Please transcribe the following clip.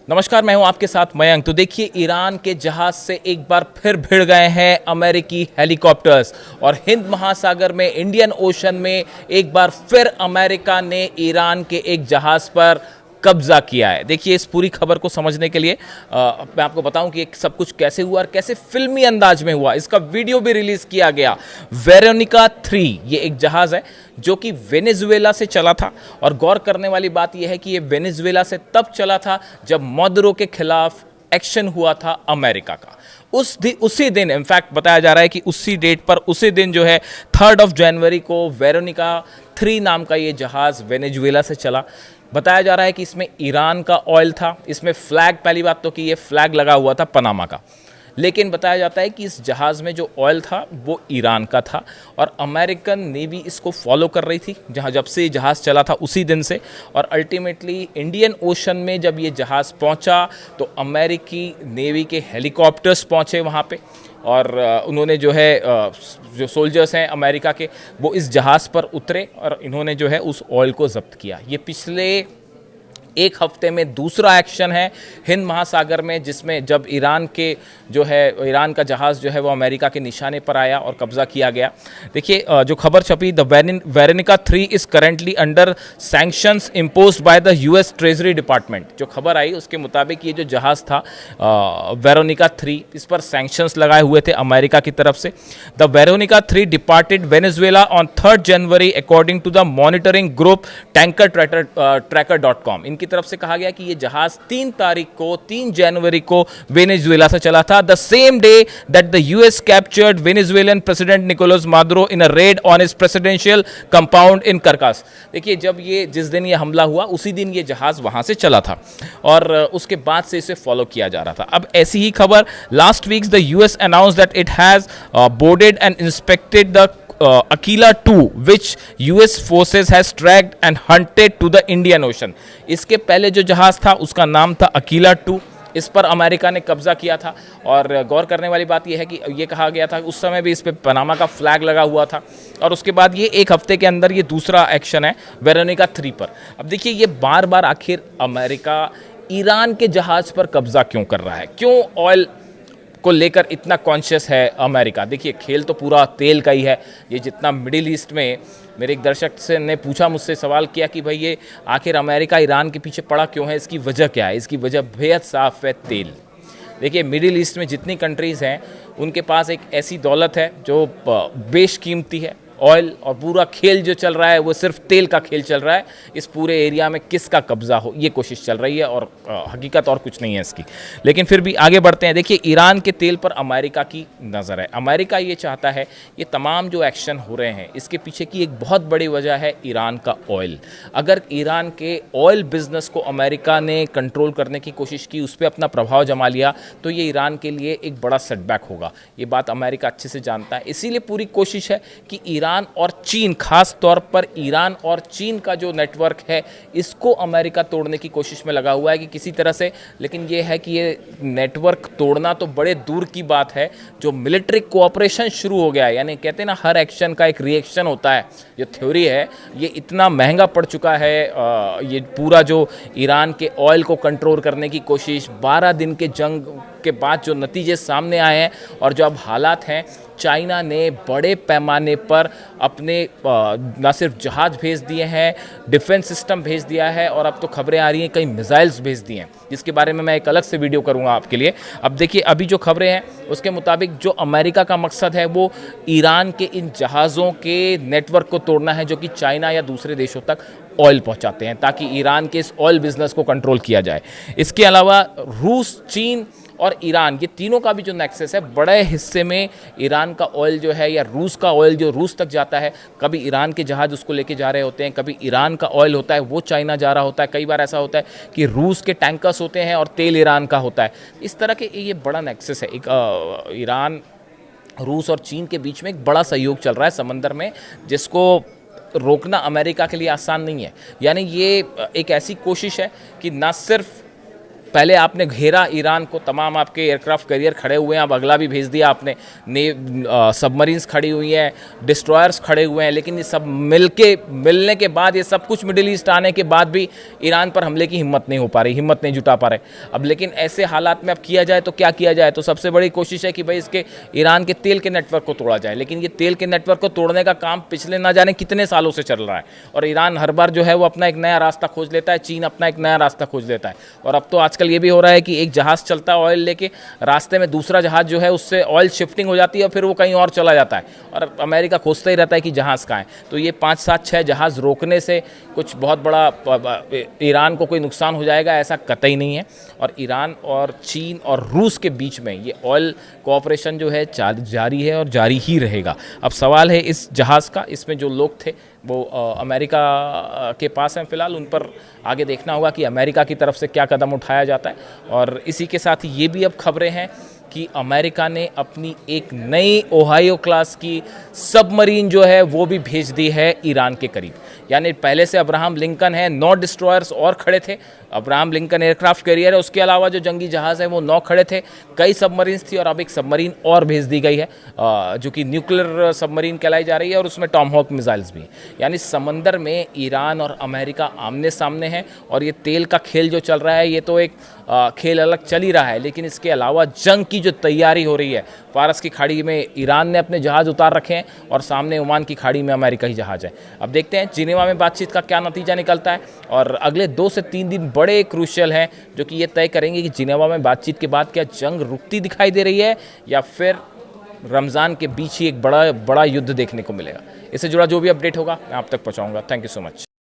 नमस्कार, मैं हूं आपके साथ मयंक। तो देखिए, ईरान के जहाज से एक बार फिर भिड़ गए हैं अमेरिकी हेलीकॉप्टर्स और हिंद महासागर में, इंडियन ओशन में एक बार फिर अमेरिका ने ईरान के एक जहाज पर कब्जा किया है। देखिए, इस पूरी खबर को समझने के लिए मैं आपको बताऊं कि सब कुछ कैसे हुआ और कैसे फिल्मी अंदाज में हुआ। इसका वीडियो भी रिलीज किया गया। वेरोनिका 3 ये एक जहाज है जो कि वेनेजुएला से चला था और गौर करने वाली बात यह है कि ये वेनेजुएला से तब चला था जब मादुरो के खिलाफ एक्शन हुआ था अमेरिका का। उसी दिन, इनफैक्ट बताया जा रहा है कि उसी डेट पर, उसी दिन जो है 3 जनवरी को वेरोनिका 3 नाम का ये जहाज वेनेजुएला से चला। बताया जा रहा है कि इसमें ईरान का ऑयल था। इसमें फ्लैग, पहली बात तो कि ये फ्लैग लगा हुआ था पनामा का, लेकिन बताया जाता है कि इस जहाज़ में जो ऑयल था वो ईरान का था और अमेरिकन नेवी इसको फॉलो कर रही थी जहां जब से ये जहाज़ चला था उसी दिन से। और अल्टीमेटली इंडियन ओशन में जब ये जहाज़ पहुंचा तो अमेरिकी नेवी के हेलीकॉप्टर्स पहुंचे वहां पे और उन्होंने जो है जो सोल्जर्स हैं अमेरिका के, वो इस जहाज़ पर उतरे और इन्होंने जो है उस ऑयल को जब्त किया। ये पिछले एक हफ्ते में दूसरा एक्शन है हिंद महासागर में, जिसमें जब ईरान का जहाज़ जो है वो अमेरिका के निशाने पर आया और कब्जा किया गया। देखिए, जो खबर छपी, the Veronica 3 is currently under sanctions imposed by the US treasury department. जो खबर आई उसके मुताबिक ये जो जहाज़ था वेरोनिका 3, इस पर सैंक्शंस लगाए हुए थे अमेरिका की तरफ से। The Veronica 3 departed Venezuela on 3 January according to the monitoring group tankertracker.com। इनकी तरफ से कहा गया कि ये जहाज 3 जनवरी को वेनेजुएला से चला था। The same day that the US captured Venezuelan president Nicolas Maduro in a raid on his presidential compound in Caracas. देखिए, जिस दिन ये हमला हुआ उसी दिन ये जहाज वहां से चला था और उसके बाद से इसे फॉलो किया जा रहा था। अब ऐसी ही खबर, last week the US announced that it has boarded and inspected the Aquila 2 which US forces has tracked and hunted to the Indian Ocean। इसके पहले जो जहाज था उसका नाम था Aquila 2। इस पर अमेरिका ने कब्जा किया था और गौर करने वाली बात यह है कि ये कहा गया था उस समय भी इस पे पनामा का फ्लैग लगा हुआ था और उसके बाद ये एक हफ्ते के अंदर ये दूसरा एक्शन है वेरोनिका 3 पर। अब देखिए, ये बार बार आखिर अमेरिका ईरान के जहाज पर कब्जा क्यों कर रहा है, क्यों ऑयल को लेकर इतना कॉन्शियस है अमेरिका। देखिए, खेल तो पूरा तेल का ही है। ये जितना मिडिल ईस्ट में, मेरे एक दर्शक ने पूछा, मुझसे सवाल किया कि भाई ये आखिर अमेरिका ईरान के पीछे पड़ा क्यों है, इसकी वजह क्या है। इसकी वजह बेहद साफ है, तेल। देखिए, मिडिल ईस्ट में जितनी कंट्रीज़ हैं उनके पास एक ऐसी दौलत है जो बेशकीमती है, ऑयल, और पूरा खेल जो चल रहा है वो सिर्फ तेल का खेल चल रहा है। इस पूरे एरिया में किसका कब्जा हो ये कोशिश चल रही है और हकीकत और कुछ नहीं है इसकी। लेकिन फिर भी आगे बढ़ते हैं। देखिए, ईरान के तेल पर अमेरिका की नज़र है। अमेरिका ये चाहता है, ये तमाम जो एक्शन हो रहे हैं इसके पीछे की एक बहुत बड़ी वजह है ईरान का ऑयल। अगर ईरान के ऑयल बिजनेस को अमेरिका ने कंट्रोल करने की कोशिश की, उस पर अपना प्रभाव जमा लिया, तो ये ईरान के लिए एक बड़ा सेटबैक होगा। ये बात अमेरिका अच्छे से जानता है। इसीलिए पूरी कोशिश है कि ईरान और चीन, खास तौर पर ईरान और चीन का जो नेटवर्क है इसको अमेरिका तोड़ने की कोशिश में लगा हुआ है कि किसी तरह से। लेकिन ये है कि ये नेटवर्क तोड़ना तो बड़े दूर की बात है, जो मिलिट्री कोऑपरेशन शुरू हो गया है, यानी कहते हैं ना हर एक्शन का एक रिएक्शन होता है, जो थ्योरी है, ये इतना महंगा पड़ चुका है। ये पूरा जो ईरान के ऑयल को कंट्रोल करने की कोशिश, 12 दिन के जंग के बाद जो नतीजे सामने आए हैं और जो अब हालात हैं, चाइना ने बड़े पैमाने पर अपने न सिर्फ जहाज भेज दिए हैं, डिफेंस सिस्टम भेज दिया है और अब तो खबरें आ रही हैं कई मिसाइल्स भेज दिए हैं, जिसके बारे में मैं एक अलग से वीडियो करूंगा आपके लिए। अब देखिए, अभी जो खबरें हैं उसके मुताबिक जो अमेरिका का मकसद है वो ईरान के इन जहाज़ों के नेटवर्क को तोड़ना है जो कि चाइना या दूसरे देशों तक ऑयल पहुंचाते हैं, ताकि ईरान के इस ऑयल बिजनेस को कंट्रोल किया जाए। इसके अलावा रूस, चीन और ईरान, ये तीनों का भी जो नेक्सस है, बड़े हिस्से में ईरान का ऑयल जो है या रूस का ऑयल जो रूस तक जाता है, कभी ईरान के जहाज उसको लेके जा रहे होते हैं, कभी ईरान का ऑयल होता है वो चाइना जा रहा होता है। कई बार ऐसा होता है कि रूस के टैंकर्स होते हैं और तेल ईरान का होता है। इस तरह के ये बड़ा नेक्सस है। एक ईरान, रूस और चीन के बीच में एक बड़ा सहयोग चल रहा है समंदर में, जिसको रोकना अमेरिका के लिए आसान नहीं है। यानी ये एक ऐसी कोशिश है कि ना सिर्फ पहले आपने घेरा ईरान को, तमाम आपके एयरक्राफ्ट कैरियर खड़े हुए हैं, अब अगला भी भेज दिया आपने, सबमरीन्स खड़ी हुई हैं, डिस्ट्रॉयर्स खड़े हुए हैं, लेकिन ये सब मिलने के बाद, ये सब कुछ मिडिल ईस्ट आने के बाद भी ईरान पर हमले की हिम्मत नहीं हो पा रही, हिम्मत नहीं जुटा पा रहे। अब लेकिन ऐसे हालात में अब किया जाए तो क्या किया जाए? तो सबसे बड़ी कोशिश है कि भाई इसके ईरान के तेल के नेटवर्क को तोड़ा जाए, लेकिन ये तेल के नेटवर्क को तोड़ने का काम पिछले ना जाने कितने सालों से चल रहा है, और ईरान हर बार जो है वो अपना एक नया रास्ता खोज लेता है, चीन अपना एक नया रास्ता खोज लेता है। और अब तो आजकल ये भी हो रहा है कि एक जहाज़ चलता है ऑयल लेके, रास्ते में दूसरा जहाज़ जो है उससे ऑयल शिफ्टिंग हो जाती है और फिर वो कहीं और चला जाता है, और अमेरिका खोजता ही रहता है कि जहाज़ कहाँ है। तो ये 5, 7, 6 जहाज़ रोकने से कुछ बहुत बड़ा ईरान को कोई नुकसान हो जाएगा ऐसा कतई नहीं है। और ईरान और चीन और रूस के बीच में ये ऑयल कोऑपरेशन जो है जारी है और जारी ही रहेगा। अब सवाल है इस जहाज़ का, इसमें जो लोग थे वो अमेरिका के पास हैं फ़िलहाल, उन पर आगे देखना होगा कि अमेरिका की तरफ से क्या कदम उठाया जाता है। और इसी के साथ ही ये भी अब खबरें हैं कि अमेरिका ने अपनी एक नई ओहायो क्लास की सबमरीन जो है वो भी भेज दी है ईरान के करीब। यानी पहले से अब्राहम लिंकन है, 9 डिस्ट्रॉयर्स और खड़े थे, अब्राहम लिंकन एयरक्राफ्ट कैरियर है, उसके अलावा जो जंगी जहाज़ है वो 9 खड़े थे, कई सबमरीन्स थी, और अब एक सबमरीन और भेज दी गई है जो कि न्यूक्लियर सबमरीन कहलाई जा रही है, और उसमें टॉमहॉक मिसाइल्स भी। यानी समंदर में ईरान और अमेरिका आमने सामने हैं, और ये तेल का खेल जो चल रहा है ये तो एक खेल अलग चल ही रहा है, लेकिन इसके अलावा जंग की जो तैयारी हो रही है, फारस की खाड़ी में ईरान ने अपने जहाज़ उतार रखे हैं और सामने ओमान की खाड़ी में अमेरिका ही जहाज़ है। अब देखते हैं जिनेवा में बातचीत का क्या नतीजा निकलता है, और अगले 2 से 3 दिन बड़े क्रूशियल हैं जो कि ये तय करेंगे कि जिनेवा में बातचीत के बाद क्या जंग रुकती दिखाई दे रही है या फिर रमज़ान के बीच ही एक बड़ा युद्ध देखने को मिलेगा। इससे जुड़ा जो भी अपडेट होगा मैं आप तक पहुँचाऊँगा। Thank you so much.